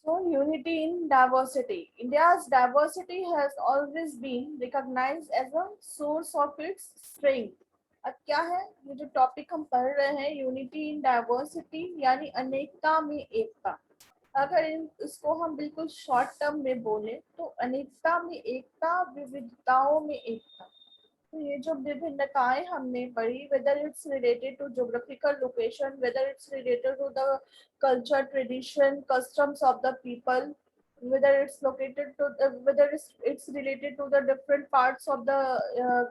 So, unity in diversity. India's diversity has always been recognized as a source of its strength. अब क्या है ये जो topic हम पढ़ रहे हैं, यूनिटी इन डाइवर्सिटी यानी अनेकता में एकता। अगर इसको हम बिल्कुल शॉर्ट टर्म में बोले तो अनेकता में एकता, विविधताओं में एकता। तो ये जो विभिन्नताएं हमने पढ़ी, whether it's related to geographical location, whether it's related to the culture, tradition, customs of the people, whether it's located to whether it's related to the different parts of the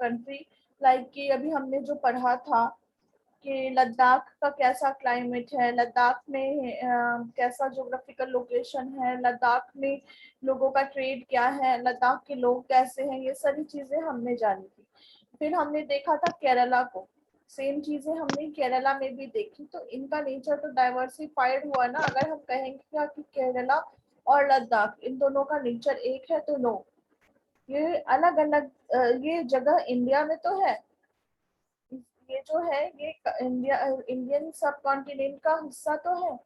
country, like कि अभी हमने जो पढ़ा था कि लद्दाख का कैसा climate है, लद्दाख में कैसा ज्योग्राफिकल लोकेशन है, लद्दाख में लोगों का ट्रेड क्या है, लद्दाख के लोग कैसे हैं, ये सारी चीजें हमने जानी थी। फिर हमने देखा था केरला को, सेम चीजें हमने केरला में भी देखी। तो इनका नेचर तो डाइवर्सिफाइड हुआ ना। अगर हम कहेंगे कि केरला और लद्दाख इन दोनों का नेचर एक है तो नो, ये अलग अलग ये जगह इंडिया में तो है, ये जो है ये इंडियन सब कॉन्टिनेंट का हिस्सा तो है,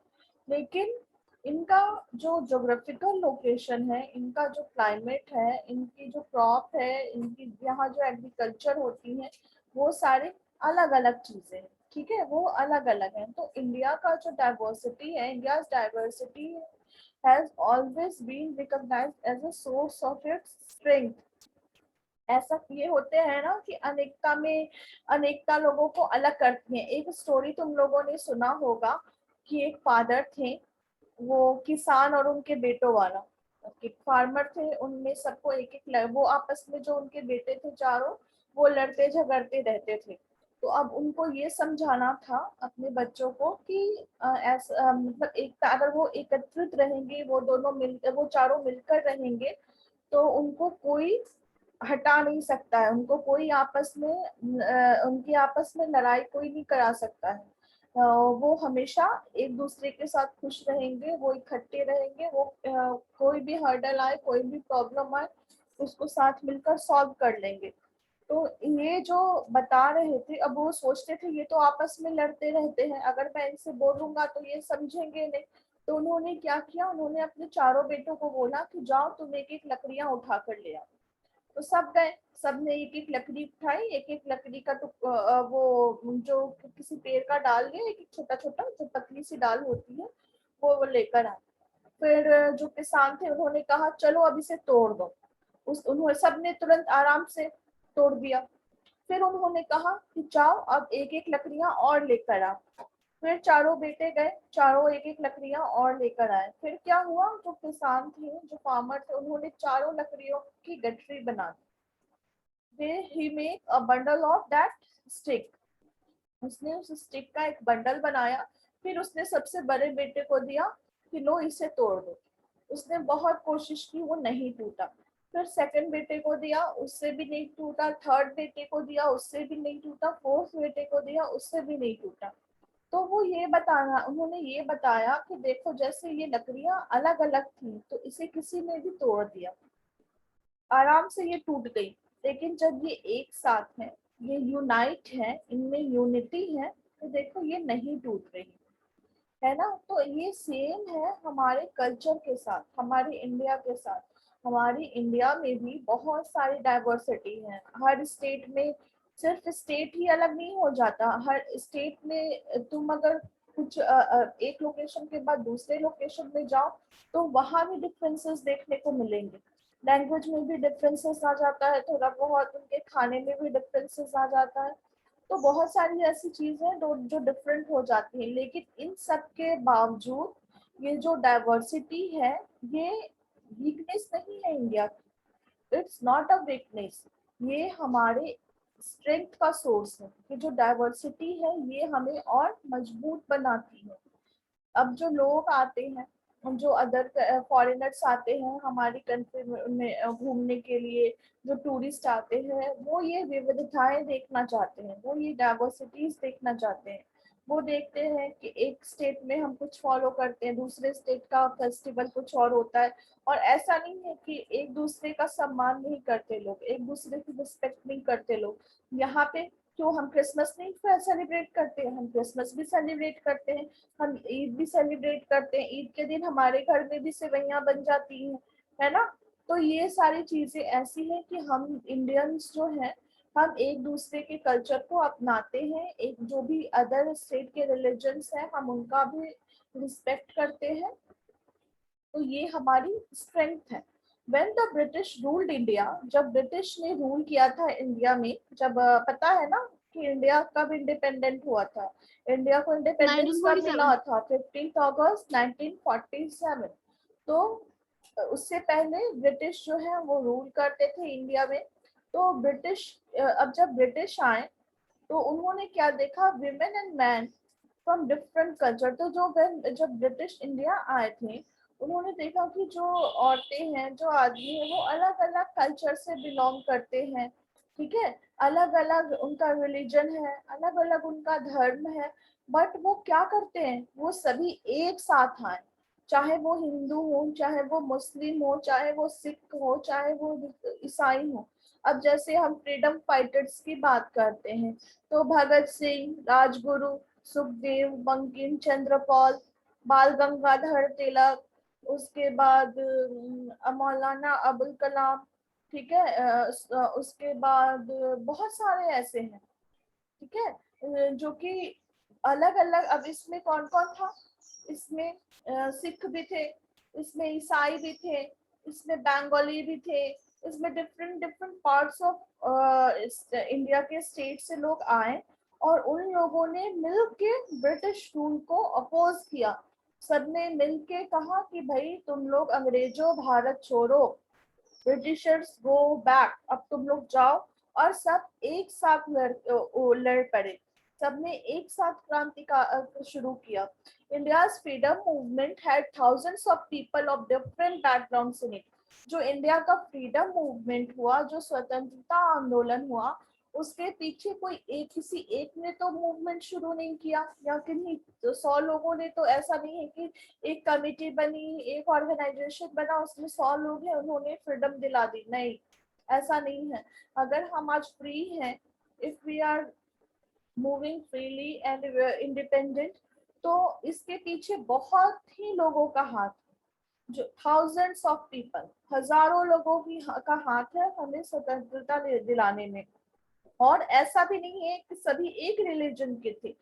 लेकिन इनका जो ज्योग्राफिकल लोकेशन है, इनका जो क्लाइमेट है, इनकी जो क्रॉप है, इनकी यहाँ जो एग्रीकल्चर होती है, वो सारे अलग अलग चीजें हैं। ठीक है, वो अलग अलग हैं। तो इंडिया का जो डाइवर्सिटी है, India diversity has always been recognised as a source of its strength. ऐसा ये होते हैं ना कि अनेकता में अनेकता लोगों को अलग करती है। एक स्टोरी तुम लोगों ने सुना होगा कि एक फादर थे, वो किसान और उनके बेटों वाला, एक फार्मर थे, उनमें सबको एक एक वो आपस में जो उनके बेटे थे चारों, वो लड़ते झगड़ते रहते थे। तो अब उनको ये समझाना था अपने बच्चों को कि ऐसा मतलब एकता, अगर वो एकत्रित रहेंगे, वो दोनों मिल वो चारों मिलकर रहेंगे, तो उनको कोई हटा नहीं सकता है, उनको कोई आपस में उनकी आपस में लड़ाई कोई नहीं करा सकता है। वो हमेशा एक दूसरे के साथ खुश रहेंगे, वो इकट्ठे रहेंगे, वो कोई भी हर्डल आए, कोई भी प्रॉब्लम आए, उसको साथ मिलकर सॉल्व कर लेंगे। तो ये जो बता रहे थे, अब वो सोचते थे ये तो आपस में लड़ते रहते हैं, अगर मैं इनसे बोलूंगा तो ये समझेंगे नहीं। तो उन्होंने क्या किया, उन्होंने अपने चारों बेटों को बोला कि जाओ तुम एक एक लकड़ियां उठा कर ले आओ। तो सब गए, सबने एक एक लकड़ी उठाई, एक एक लकड़ी का वो जो किसी पेड़ का डाल लिया, एक एक छोटा छोटा जो पतली सी डाल होती है, वो लेकर आए। फिर जो किसान थे उन्होंने कहा चलो अब इसे तोड़ दो। उन्होंने सबने तुरंत आराम से तोड़ दिया। फिर उन्होंने कहा कि जाओ अब एक एक लकड़ियां और लेकर आओ। फिर चारों बेटे गए, चारों एक एक लकड़ियां और लेकर आए। फिर क्या हुआ, जो किसान थे, जो फार्मर थे, उन्होंने चारों लकड़ियों की गठरी बना दी। He make a bundle of that stick. उसने उस स्टिक का एक बंडल बनाया। फिर उसने सबसे बड़े बेटे को दिया कि लो इसे तोड़ दो। उसने बहुत कोशिश की, वो नहीं टूटा। फिर सेकंड बेटे को दिया, उससे भी नहीं टूटा। थर्ड बेटे को दिया, उससे भी नहीं टूटा। फोर्थ बेटे को दिया, उससे भी नहीं टूटा। तो वो ये बताया, उन्होंने ये बताया कि देखो जैसे ये लकड़ियां अलग अलग थी, तो इसे किसी ने भी तोड़ दिया, आराम से ये टूट गई। लेकिन जब ये एक साथ है, ये यूनाइट है, इनमें यूनिटी है, तो देखो ये नहीं टूट रही है ना। तो ये सेम है हमारे कल्चर के साथ, हमारे इंडिया के साथ। हमारी इंडिया में भी बहुत सारी डाइवर्सिटी है। हर स्टेट में सिर्फ स्टेट ही अलग नहीं हो जाता, हर स्टेट में तुम अगर कुछ एक लोकेशन के बाद दूसरे लोकेशन में जाओ, तो वहां भी डिफरेंसेस देखने को मिलेंगे। लैंग्वेज में भी डिफरेंसेस आ जाता है थोड़ा बहुत, उनके खाने में भी डिफरेंसेस आ जाता है। तो बहुत सारी ऐसी चीजें जो डिफरेंट हो जाती हैं, लेकिन इन सब के बावजूद ये जो डाइवर्सिटी है, ये वीकनेस नहीं है इंडिया की। इट्स नॉट अ वीकनेस, ये हमारे स्ट्रेंथ का सोर्स है। कि जो डाइवर्सिटी है ये हमें और मजबूत बनाती है। अब जो लोग आते हैं, जो अदर फॉरेनर्स आते हैं हमारी कंट्री में घूमने के लिए, जो टूरिस्ट आते हैं, वो ये विविधताएं देखना चाहते हैं, वो ये डाइवर्सिटीज देखना चाहते हैं। वो देखते हैं कि एक स्टेट में हम कुछ फॉलो करते हैं, दूसरे स्टेट का फेस्टिवल कुछ और होता है। और ऐसा नहीं है कि एक दूसरे का सम्मान नहीं करते लोग, एक दूसरे की रिस्पेक्ट नहीं करते लोग। यहाँ पे क्यों हम क्रिसमस नहीं सेलिब्रेट करते हैं? हम क्रिसमस भी सेलिब्रेट करते हैं, हम ईद भी सेलिब्रेट करते हैं। ईद के दिन हमारे घर में भी सेवइयां बन जाती हैं, है ना। तो ये सारी चीजें ऐसी हैं कि हम इंडियंस जो हैं, हम एक दूसरे के कल्चर को अपनाते हैं। एक जो भी अदर स्टेट के रिलीजन्स हैं, हम उनका भी रिस्पेक्ट करते हैं। तो ये हमारी स्ट्रेंथ है। When the British ruled India, जब ब्रिटिश ने रूल किया था इंडिया में, जब पता है ना कि इंडिया कब इंडिपेंडेंट हुआ था? इंडिया को इंडिपेंडेंस कब मिला 1947। था? 15 अगस्त 1947। तो उससे पहले ब्रिटिश जो है वो रूल करते थे इंडिया में। तो ब्रिटिश अब जब ब्रिटिश आए तो उन्होंने क्या देखा? Women and man from different culture. तो जब ब्रिटिश इंडिया आए थे, उन्होंने देखा कि जो औरतें हैं, जो आदमी है, वो अलग अलग कल्चर से बिलोंग करते हैं, ठीक है। अलग अलग उनका रिलीजन है, अलग अलग उनका धर्म है, बट वो क्या करते हैं? वो सभी एक साथ आए। चाहे वो हिंदू हो, चाहे वो मुस्लिम हो, चाहे वो सिख हो, चाहे वो ईसाई हो। अब जैसे हम फ्रीडम फाइटर्स की बात करते हैं, तो भगत सिंह, राजगुरु, सुखदेव, बंकिम चंद्र पाल, बाल गंगाधर तिलक, उसके बाद मौलाना अबुल कलाम, ठीक है। उसके बाद बहुत सारे ऐसे हैं, ठीक है, जो कि अलग अलग। अब इसमें कौन कौन था? इसमें सिख भी थे, इसमें ईसाई भी थे, इसमें बंगाली भी थे, इसमें different different parts of India के स्टेट से लोग आए, और उन लोगों ने मिलके ब्रिटिश रूल को अपोज किया। सबने मिलके कहा कि भाई तुम लोग अंग्रेजों भारत छोड़ो, ब्रिटिशर्स गो बैक, अब तुम लोग जाओ। और सब एक साथ लड़ पड़े। सबने एक साथ क्रांति का शुरू किया। India's freedom movement had thousands of people of different backgrounds in it. जो इंडिया का फ्रीडम मूवमेंट हुआ, जो स्वतंत्रता आंदोलन हुआ, उसके पीछे कोई एक किसी एक ने तो मूवमेंट शुरू नहीं किया, या किन्हीं तो 100 लोगों ने। तो ऐसा नहीं है कि एक कमिटी बनी, एक ऑर्गेनाइजेशन बना, उसमें 100 लोग हैं, उन्होंने फ्रीडम दिला दी, नहीं, ऐसा नहीं है। अगर हम आज फ्री हैं, if we are moving freely and independent, तो इसके पीछे बहुत ही लोगों का हाथ, जो थाउजेंड्स ऑफ पीपल, हजारों लोगों का हाथ है हमें स्वतंत्रता दिलाने में। और ऐसा भी नहीं है कि सभी एक रिलीजन के थे,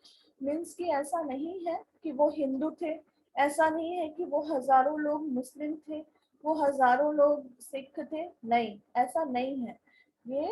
मीन्स कि ऐसा नहीं है कि वो हिंदू थे, ऐसा नहीं है कि वो हजारों लोग मुस्लिम थे, वो हजारों लोग सिख थे, नहीं, ऐसा नहीं है। ये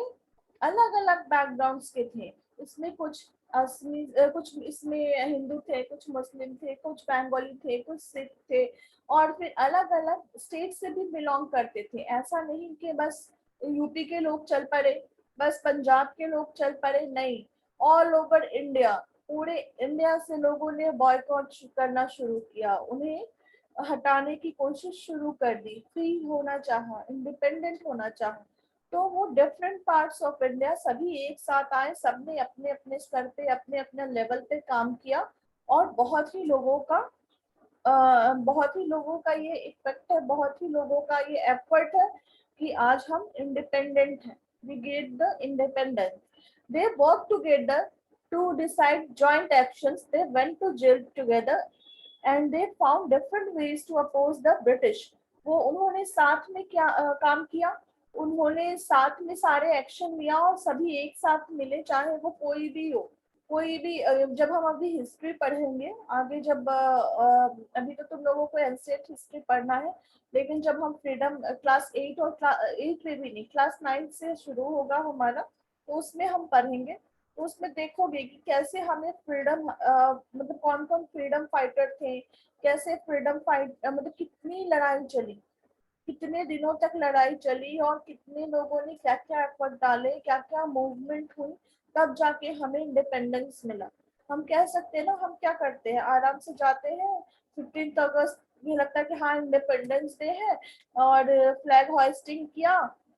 अलग अलग बैकग्राउंड्स के थे। इसमें कुछ कुछ इसमें हिंदू थे, कुछ मुस्लिम थे, कुछ बंगाली थे, कुछ सिख थे, और फिर अलग अलग स्टेट से भी बिलोंग करते थे। ऐसा नहीं कि बस यूपी के लोग चल पड़े, बस पंजाब के लोग चल पड़े, नहीं, ऑल ओवर इंडिया, पूरे इंडिया से लोगों ने बॉयकॉट करना शुरू किया, उन्हें हटाने की कोशिश शुरू कर दी। फ्री होना चाहा, इंडिपेंडेंट होना चाहा, तो वो डिफरेंट पार्ट्स ऑफ इंडिया सभी एक साथ आए, सबने अपने अपने स्तर पे, अपने अपने लेवल पे काम किया। और बहुत ही लोगों का ये इफेक्ट है, बहुत ही लोगों का ये एफर्ट है कि आज हम इंडिपेंडेंट हैं। We get the independence. They work together to decide joint actions, they went to jail together, and they found different ways to oppose the British. वो उन्होंने साथ में क्या काम किया? उन्होंने साथ में सारे एक्शन लिया, और सभी एक साथ मिले, चाहे वो कोई भी हो, कोई भी। जब हम अभी हिस्ट्री पढ़ेंगे आगे, जब अभी तो तुम लोगों को एंशिएंट हिस्ट्री पढ़ना है, लेकिन जब हम फ्रीडम क्लास 8 और एट में भी नहीं, क्लास 9 से शुरू होगा हमारा, तो उसमें हम पढ़ेंगे। तो उसमें देखोगे कि कैसे हमें फ्रीडम, मतलब कौन कौन फ्रीडम फाइटर थे, कैसे फ्रीडम फाइट, मतलब कितनी लड़ाई चली, कितने दिनों तक लड़ाई चली, और कितने लोगों ने क्या क्या एफर्ट डाले, क्या क्या मूवमेंट हुई, तब जाके हमें इंडिपेंडेंस मिला। हम कह सकते हैं ना, हम क्या करते हैं, आराम से जाते हैं 15 अगस्त, ये लगता है कि हाँ इंडिपेंडेंस डे है, और फ्लैग होइस्टिंग किया,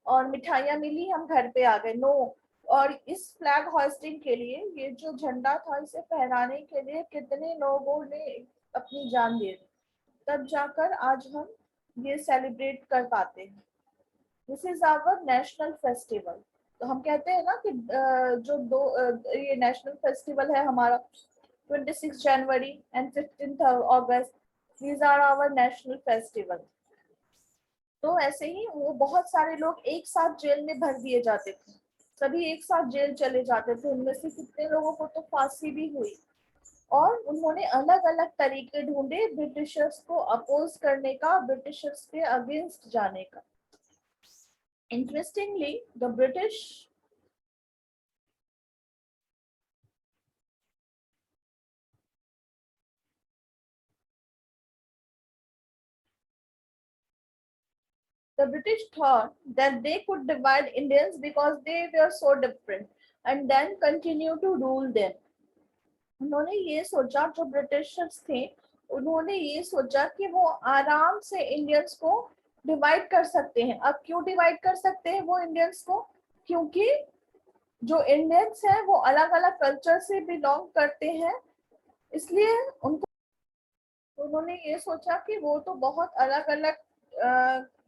और मिठाइयाँ मिली, हम घर पे आ गए, नो। और इस फ्लैग होइस्टिंग के लिए, ये जो झंडा था, इसे फहराने के लिए कितने लोगों ने अपनी जान दे दी, तब जाकर आज हम ये सेलिब्रेट कर पाते हैं। This is our national festival. तो हम कहते हैं ना कि जो दो ये नेशनल फेस्टिवल है हमारा 26 January and 15 August, these are our national festival. तो ऐसे ही वो बहुत सारे लोग एक साथ जेल में भर दिए जाते थे, सभी एक साथ जेल चले जाते थे। उनमें से कितने लोगों को तो फांसी भी हुई। और उन्होंने अलग अलग तरीके ढूंढे ब्रिटिशर्स को अपोज करने का, ब्रिटिशर्स के अगेंस्ट जाने का। Interestingly the British The British thought that they could divide Indians because they were so different and then continue to rule them. उन्होंने ये सोचा, जो ब्रिटिशर्स थे उन्होंने ये सोचा कि वो आराम से इंडियंस को डिवाइड कर सकते हैं। अब क्यों डिवाइड कर सकते हैं वो इंडियंस को? क्योंकि जो इंडियंस हैं वो अलग अलग कल्चर से बिलोंग करते हैं, इसलिए उनको उन्होंने ये सोचा कि वो तो बहुत अलग अलग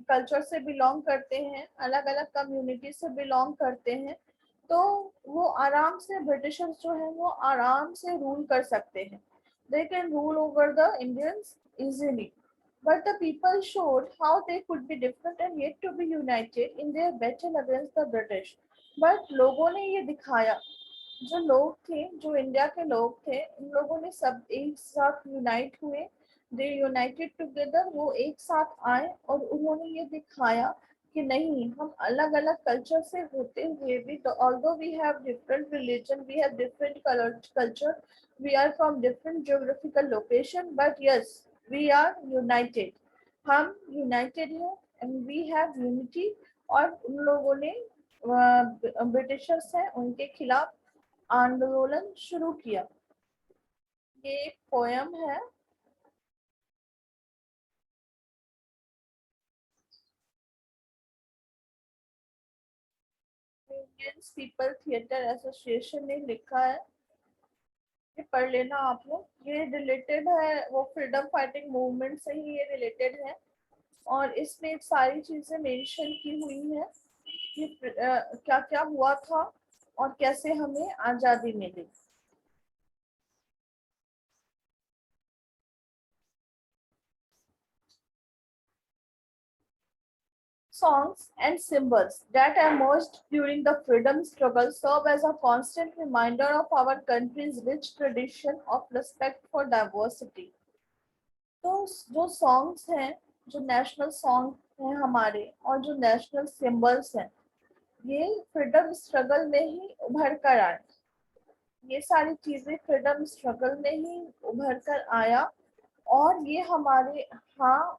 कल्चर से बिलोंग करते हैं, अलग अलग कम्युनिटी से बिलोंग करते हैं, तो वो आराम से ब्रिटिशर्स जो है वो आराम से रूल कर सकते हैं। They can rule over the Indians easily. But the people showed how they could be different and yet to be united in their battle against the British. But लोगों ने ये दिखाया, जो लोग थे, जो इंडिया के लोग थे, उन लोगों ने सब एक साथ यूनाइट हुए, दे यूनाइटेड टुगेदर, वो एक साथ आए और उन्होंने ये दिखाया कि नहीं, हम अलग अलग कल्चर से होते हुए भी, although we have different religion, we have different culture, we are from different geographical location, but yes we are united. हम यूनाइटेड हैं एंड वी हैव यूनिटी। और उन लोगों ने ब्रिटिशर्स हैं उनके खिलाफ आंदोलन शुरू किया। ये एक पोयम है। इंडियन पीपल थिएटर एसोसिएशन ने लिखा है, ये पढ़ लेना आप लोग। ये रिलेटेड है वो फ्रीडम फाइटिंग मूवमेंट से ही ये रिलेटेड है, और इसमें सारी चीजें मेंशन की हुई है कि क्या क्या हुआ था और कैसे हमें आजादी मिली। Songs and symbols that emerged during the freedom struggle serve as a constant reminder of our country's rich tradition of respect for diversity. तो जो सॉन्ग्स हैं, जो नेशनल सॉन्ग हैं हमारे और जो नेशनल सिंबल्स हैं, ये फ्रीडम स्ट्रगल में ही उभर कर आए। ये सारी चीजें फ्रीडम स्ट्रगल में ही उभर कर आया, और ये हमारे, हाँ,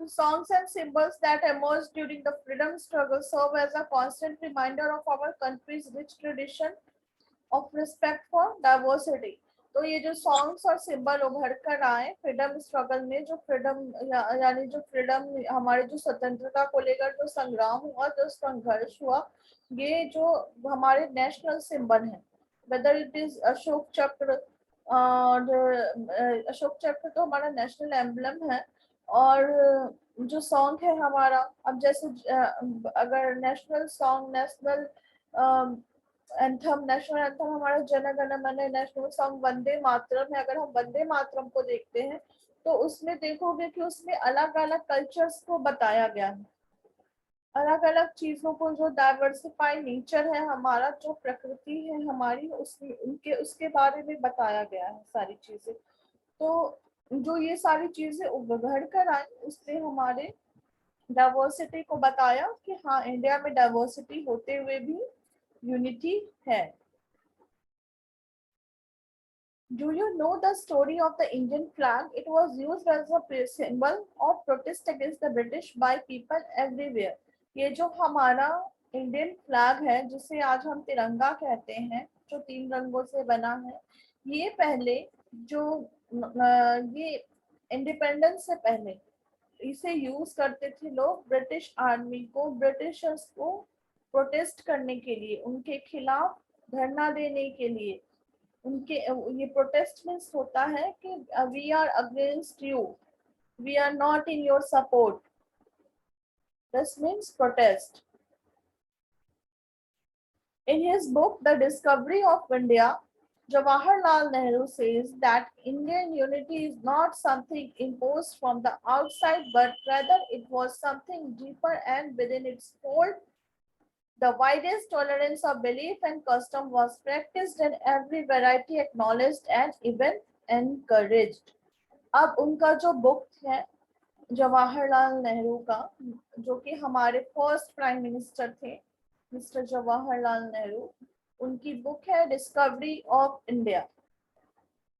the songs and symbols that emerged during the freedom struggle serve as a constant reminder of our country's rich tradition of respect for diversity. तो ये जो सॉन्ग्स और सिंबल उभर कर आए फ्रीडम स्ट्रगल में, जो फ्रीडम यानी जो फ्रीडम, हमारे जो स्वतंत्रता को लेकर जो संग्राम हुआ, जो संघर्ष हुआ, ये जो हमारे नेशनल सिंबल हैं, वेदर इट इज अशोक चक्र, और अशोक चक्र तो हमारा नेशनल एम्बलम है। और जो सॉन्ग है हमारा, अब जैसे अगर national song, national anthem, national anthem हमारा जन गण मन, नेशनल सॉन्ग वंदे मातरम है। अगर हम वंदे मातरम को देखते हैं तो उसमें देखोगे कि उसमें अलग अलग कल्चर्स को बताया गया है, अलग अलग चीजों को, जो डाइवर्सिफाई नेचर है हमारा, जो प्रकृति है हमारी, उसमें उनके उसके बारे में बताया गया है सारी चीजें। तो जो ये सारी चीजें उभर कर आई, उसने हमारे डाइवर्सिटी को बताया कि हाँ, इंडिया में डाइवर्सिटी होते हुए भी यूनिटी है। Do you know the story of the Indian flag? It was used as a symbol of protest against the British by people everywhere. ये जो हमारा इंडियन फ्लैग है, जिसे आज हम तिरंगा कहते हैं, जो 3 रंगों से बना है, ये पहले जो ये इंडिपेंडेंस से पहले इसे यूज करते थे लोग ब्रिटिश आर्मी को, ब्रिटिशर्स को प्रोटेस्ट करने के लिए, उनके खिलाफ धरना देने के लिए। उनके ये प्रोटेस्ट मीन्स होता है कि we are against you, We are not in your support. This means protest. In his book, The Discovery of India, Jawaharlal Nehru says that Indian unity is not something imposed from the outside, but rather it was something deeper and within its fold. The widest tolerance of belief and custom was practiced and every variety acknowledged and even encouraged. अब उनका जो book है जवाहरलाल नेहरू का, जो कि हमारे first prime minister थे mister Jawaharlal Nehru, उनकी बुक है डिस्कवरी ऑफ इंडिया।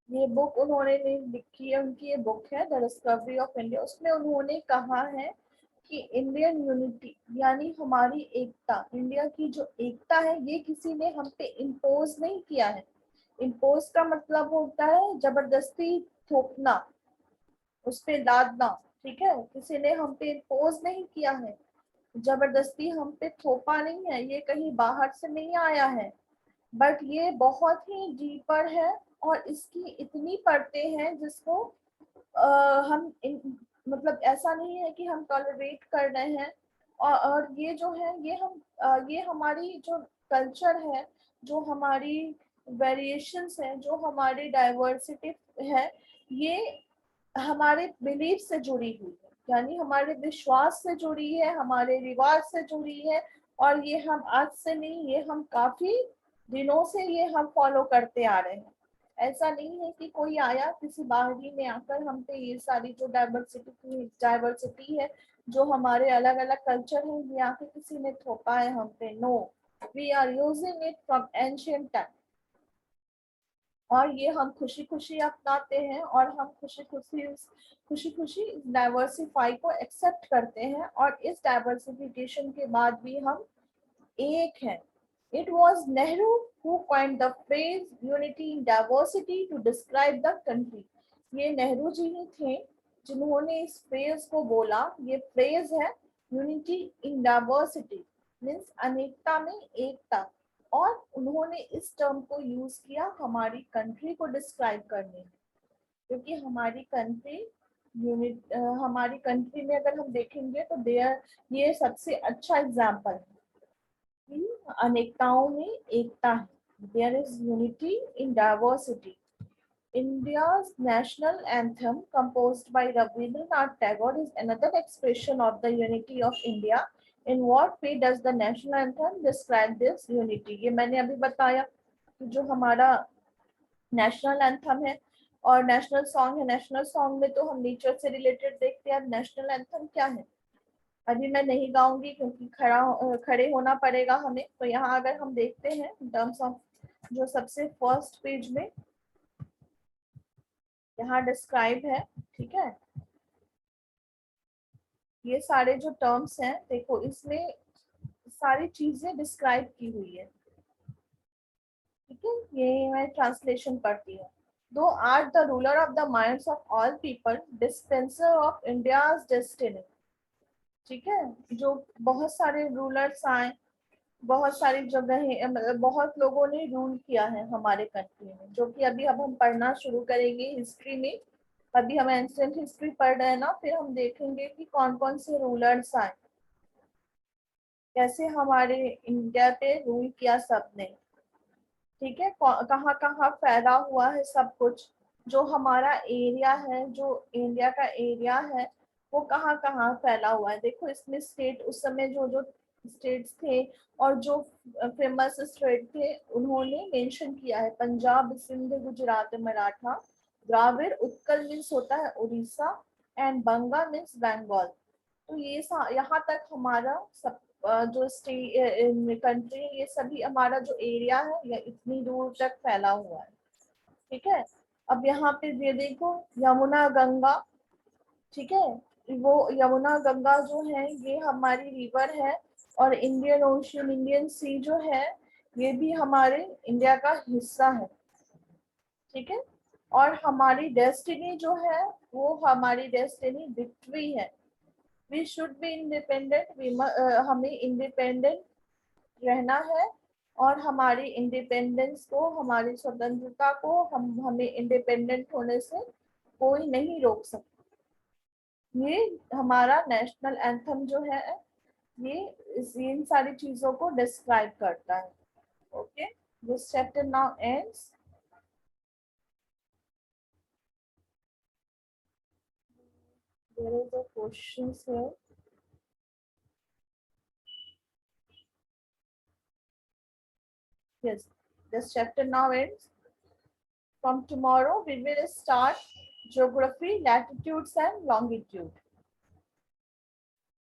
ये बुक उन्होंने लिखी है, उनकी ये बुक है द डिस्कवरी ऑफ इंडिया। उसमें उन्होंने कहा है कि इंडियन यूनिटी यानी हमारी एकता, इंडिया की जो एकता है ये किसी ने हम पे इम्पोज नहीं किया है। इम्पोज का मतलब होता है जबरदस्ती थोपना, उस पे लादना, ठीक है। किसी ने हम पे इम्पोज नहीं किया है, जबरदस्ती हम पे थोपा नहीं है, ये कहीं बाहर से नहीं आया है, बट ये बहुत ही डीपर है और इसकी इतनी परतें हैं जिसको हम मतलब ऐसा नहीं है कि हम टॉलरेट कर रहे हैं। और ये जो है ये हमारी जो कल्चर है, जो हमारी वेरिएशंस है, जो हमारी डाइवर्सिटी है, ये हमारे बिलीफ से जुड़ी हुई है, यानी हमारे विश्वास से जुड़ी है, हमारे रिवाज से जुड़ी है। और ये हम आज से नहीं, ये हम काफी दिनों से ये हम फॉलो करते आ रहे हैं। ऐसा नहीं है कि कोई आया किसी बाहरी ने आकर हम पे ये सारी जो डाइवर्सिटी है, जो हमारे अलग अलग कल्चर है, ये आके किसी ने थोपा है हम पे। No, we are using it from ancient time और ये हम खुशी खुशी अपनाते हैं और हम खुशी खुशी इस डाइवर्सिफाई को एक्सेप्ट करते हैं और इस डाइवर्सिफिकेशन के बाद भी हम एक हैं। It was Nehru who coined the phrase unity in diversity to describe the country. ये नेहरू जी ही थे जिन्होंने इस फ्रेज को बोला। ये फ्रेज है यूनिटी इन डाइवर्सिटी, मीन्स अनेकता में एकता। और उन्होंने इस टर्म को यूज किया हमारी कंट्री को डिस्क्राइब करने में, क्योंकि हमारी कंट्री हमारी कंट्री में अगर हम देखेंगे तो देयर ये सबसे अच्छा एग्जाम्पल है कि अनेकताओं में एकता है। There is unity in diversity. India's national anthem, composed by Rabindranath Tagore, is another expression of the unity of India. In what way does the national anthem describe this unity? ये मैंने अभी बताया कि जो हमारा नेशनल एंथम है और national song है, नेशनल सॉन्ग में तो हम नेचर से रिलेटेड देखते हैं। नेशनल एंथम क्या है अभी मैं नहीं गाऊंगी क्योंकि खड़े होना पड़ेगा हमें। तो यहाँ अगर हम देखते हैं टर्म्स ऑफ जो सबसे फर्स्ट पेज में यहाँ डिस्क्राइब है, ठीक है। ये सारे जो टर्म्स हैं देखो, इसमें सारी चीजें डिस्क्राइब की हुई है, ठीक है। ये मैं ट्रांसलेशन पढ़ती हूँ। दो art the ruler of the minds of all people, dispenser of India's destiny, ठीक है। जो बहुत सारे रूलर्स आए, बहुत सारी जगह मतलब बहुत लोगों ने रूल किया है हमारे कंट्री में, जो कि अभी अब हम पढ़ना शुरू करेंगे हिस्ट्री में। अभी हम एंशिएंट हिस्ट्री पढ़ रहे हैं ना, फिर हम देखेंगे कि कौन कौन से रूलर्स आए, कैसे हमारे इंडिया पे रूल किया सबने, ठीक है। कहाँ कहाँ फैला हुआ है सब कुछ, जो हमारा एरिया है, जो इंडिया का एरिया है, वो कहाँ कहाँ फैला हुआ है। देखो इसमें स्टेट उस समय जो जो स्टेट्स थे और जो फेमस स्टेट थे उन्होंने मेंशन किया है। पंजाब, सिंध, गुजरात, मराठा, द्राविड़, उत्कल मीन्स होता है उड़ीसा, एंड बंगा मीन्स बंगाल। तो ये यहाँ तक हमारा सब जो स्टेट कंट्री है, ये सभी हमारा जो एरिया है ये इतनी दूर तक फैला हुआ है, ठीक है। अब यहाँ पे ये देखो यमुना गंगा, ठीक है। वो यमुना गंगा जो है ये हमारी रिवर है और इंडियन ओशन, इंडियन सी जो है ये भी हमारे इंडिया का हिस्सा है, ठीक है। और हमारी डेस्टिनी जो है वो हमारी डेस्टिनी विक्ट्री है। वी शुड बी इंडिपेंडेंट, हमें इंडिपेंडेंट रहना है और हमारी इंडिपेंडेंस को, हमारी स्वतंत्रता को हमें इंडिपेंडेंट होने से कोई नहीं रोक सकता। ये हमारा नेशनल एंथम जो है ये इन सारी चीजों को डिस्क्राइब करता है. Okay, this chapter now ends. There is a questions here. Yes, this chapter now ends. From tomorrow, we will start geography, latitudes and longitude.